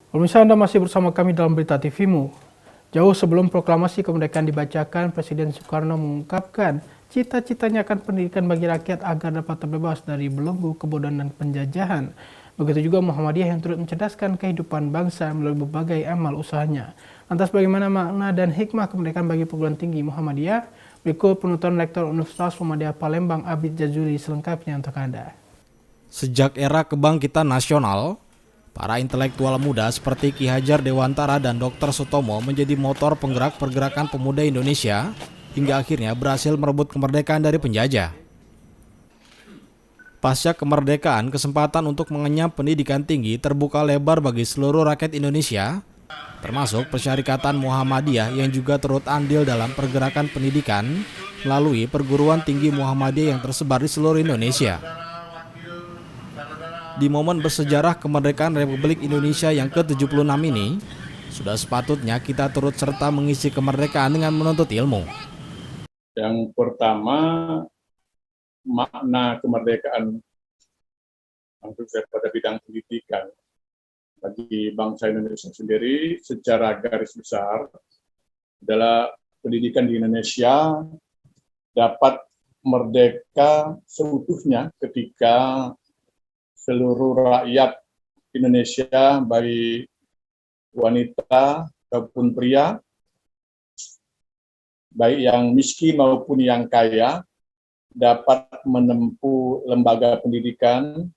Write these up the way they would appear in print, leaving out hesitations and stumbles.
Pemirsa, Anda masih bersama kami dalam Berita TV-mu. Jauh sebelum proklamasi kemerdekaan dibacakan, Presiden Soekarno mengungkapkan cita-citanya akan pendidikan bagi rakyat agar dapat terbebas dari belenggu kebodohan dan penjajahan. Begitu juga Muhammadiyah yang turut mencerdaskan kehidupan bangsa melalui berbagai amal usahanya. Lantas bagaimana makna dan hikmah kemerdekaan bagi perguruan tinggi Muhammadiyah? Berikut penuturan Lektor Universitas Muhammadiyah Palembang Abid Jazuli selengkapnya untuk Anda. Sejak era kebangkitan nasional, para intelektual muda seperti Ki Hajar Dewantara dan Dr. Sutomo menjadi motor penggerak pergerakan pemuda Indonesia hingga akhirnya berhasil merebut kemerdekaan dari penjajah. Pasca kemerdekaan, kesempatan untuk mengenyam pendidikan tinggi terbuka lebar bagi seluruh rakyat Indonesia, termasuk Persyarikatan Muhammadiyah yang juga turut andil dalam pergerakan pendidikan melalui perguruan tinggi Muhammadiyah yang tersebar di seluruh Indonesia. Di momen bersejarah kemerdekaan Republik Indonesia yang ke-76 ini, sudah sepatutnya kita turut serta mengisi kemerdekaan dengan menuntut ilmu. Yang pertama, makna kemerdekaan pada bidang pendidikan bagi bangsa Indonesia sendiri secara garis besar adalah pendidikan di Indonesia dapat merdeka seutuhnya ketika seluruh rakyat Indonesia, baik wanita maupun pria, baik yang miskin maupun yang kaya, dapat menempuh lembaga pendidikan,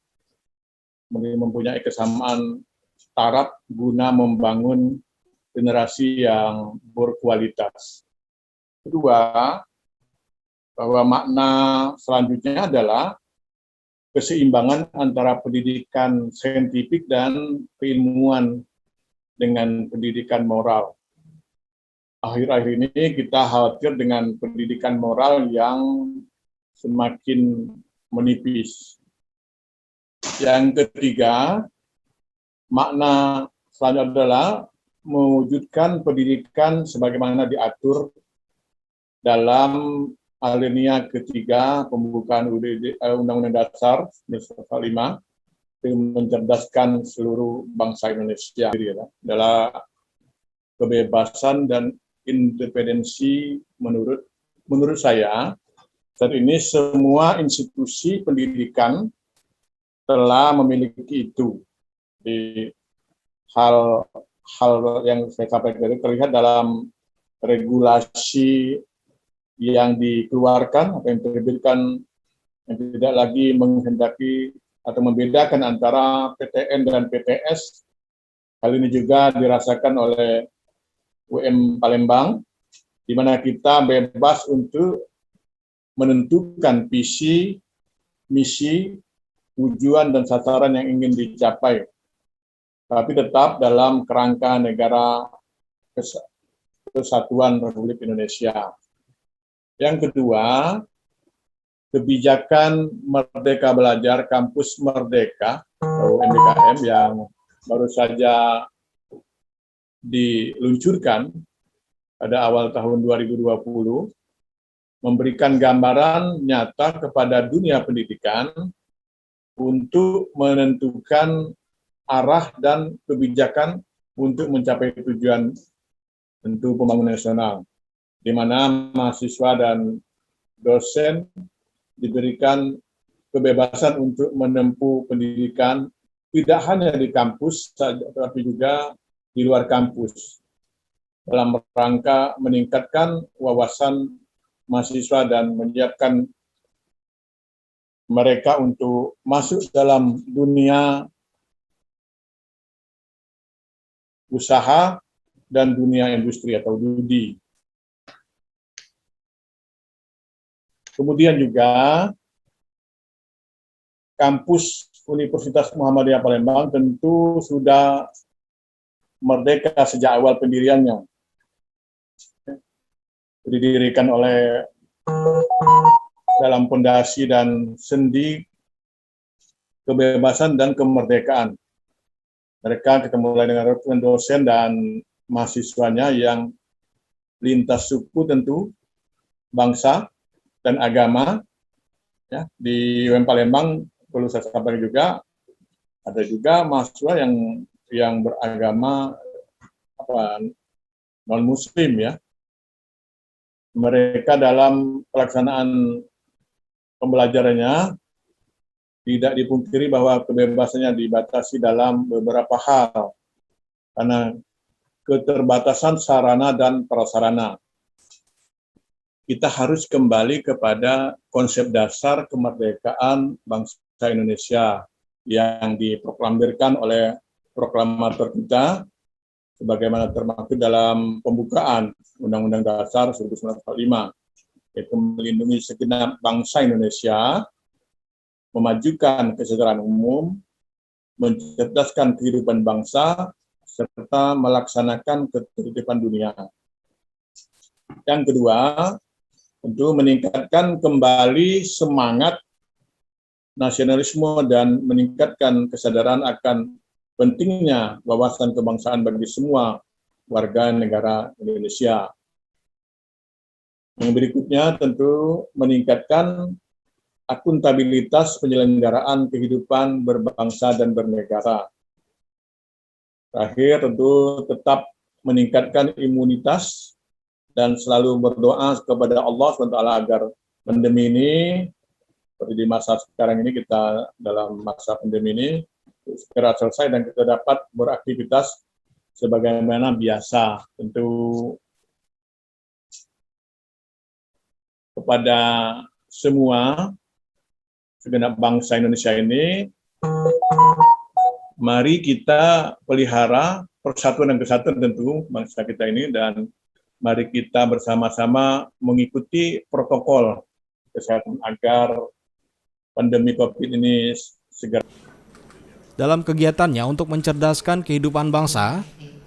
mempunyai kesamaan taraf guna membangun generasi yang berkualitas. Kedua, bahwa makna selanjutnya adalah keseimbangan antara pendidikan saintifik dan keilmuan dengan pendidikan moral. Akhir-akhir ini kita khawatir dengan pendidikan moral yang semakin menipis. Yang ketiga, makna selanjutnya adalah mewujudkan pendidikan sebagaimana diatur dalam alinea ketiga pembukaan Undang-Undang Dasar 1945 dengan mencerdaskan seluruh bangsa Indonesia adalah kebebasan dan independensi. Menurut saya saat ini semua institusi pendidikan telah memiliki itu. Di hal yang saya sampaikan tadi terlihat dalam regulasi yang dikeluarkan atau yang diterbitkan, yang tidak lagi menghendaki atau membedakan antara PTN dan PTS. Hal ini juga dirasakan oleh UM Palembang, di mana kita bebas untuk menentukan visi, misi, tujuan dan sasaran yang ingin dicapai, tapi tetap dalam kerangka negara kesatuan Republik Indonesia. Yang kedua, kebijakan Merdeka Belajar Kampus Merdeka atau MBKM yang baru saja diluncurkan pada awal tahun 2020 memberikan gambaran nyata kepada dunia pendidikan untuk menentukan arah dan kebijakan untuk mencapai tujuan tentu pembangunan nasional, di mana mahasiswa dan dosen diberikan kebebasan untuk menempuh pendidikan tidak hanya di kampus saja, tapi juga di luar kampus, dalam rangka meningkatkan wawasan mahasiswa dan menyiapkan mereka untuk masuk dalam dunia usaha dan dunia industri atau DUDI. Kemudian juga kampus Universitas Muhammadiyah Palembang tentu sudah merdeka sejak awal pendiriannya. Didirikan oleh dalam fondasi dan sendi kebebasan dan kemerdekaan. Mereka kita mulai dengan ratusan dosen dan mahasiswanya yang lintas suku tentu, bangsa, dan agama. Ya, di UM Palembang perlu saya sampaikan juga, ada juga mahasiswa yang yang beragama non-muslim ya. Mereka dalam pelaksanaan pembelajarannya tidak dipungkiri bahwa kebebasannya dibatasi dalam beberapa hal karena keterbatasan sarana dan prasarana. Kita harus kembali kepada konsep dasar kemerdekaan bangsa Indonesia yang diproklamirkan oleh proklamator kita sebagaimana termaktub dalam pembukaan Undang-Undang Dasar 1945, yaitu melindungi segenap bangsa Indonesia, memajukan kesejahteraan umum, mencerdaskan kehidupan bangsa, serta melaksanakan ketertiban dunia. Yang kedua, tentu meningkatkan kembali semangat nasionalisme dan meningkatkan kesadaran akan pentingnya wawasan kebangsaan bagi semua warga negara Indonesia. Yang berikutnya tentu meningkatkan akuntabilitas penyelenggaraan kehidupan berbangsa dan bernegara. Terakhir tentu tetap meningkatkan imunitas dan selalu berdoa kepada Allah SWT agar pandemi ini, seperti di masa sekarang ini, kita dalam masa pandemi ini, segera selesai dan kita dapat beraktivitas sebagaimana biasa. Tentu kepada semua segenap bangsa Indonesia ini, mari kita pelihara persatuan dan kesatuan tentu bangsa kita ini, dan mari kita bersama-sama mengikuti protokol kesehatan agar pandemi COVID ini segera. Dalam kegiatannya untuk mencerdaskan kehidupan bangsa,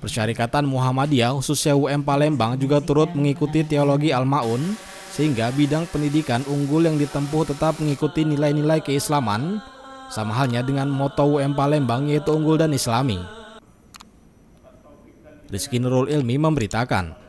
Persyarikatan Muhammadiyah khususnya UM Palembang juga turut mengikuti teologi Al-Ma'un, sehingga bidang pendidikan unggul yang ditempuh tetap mengikuti nilai-nilai keislaman, sama halnya dengan moto UM Palembang yaitu unggul dan islami. Rizky Nurul Ilmi memberitakan.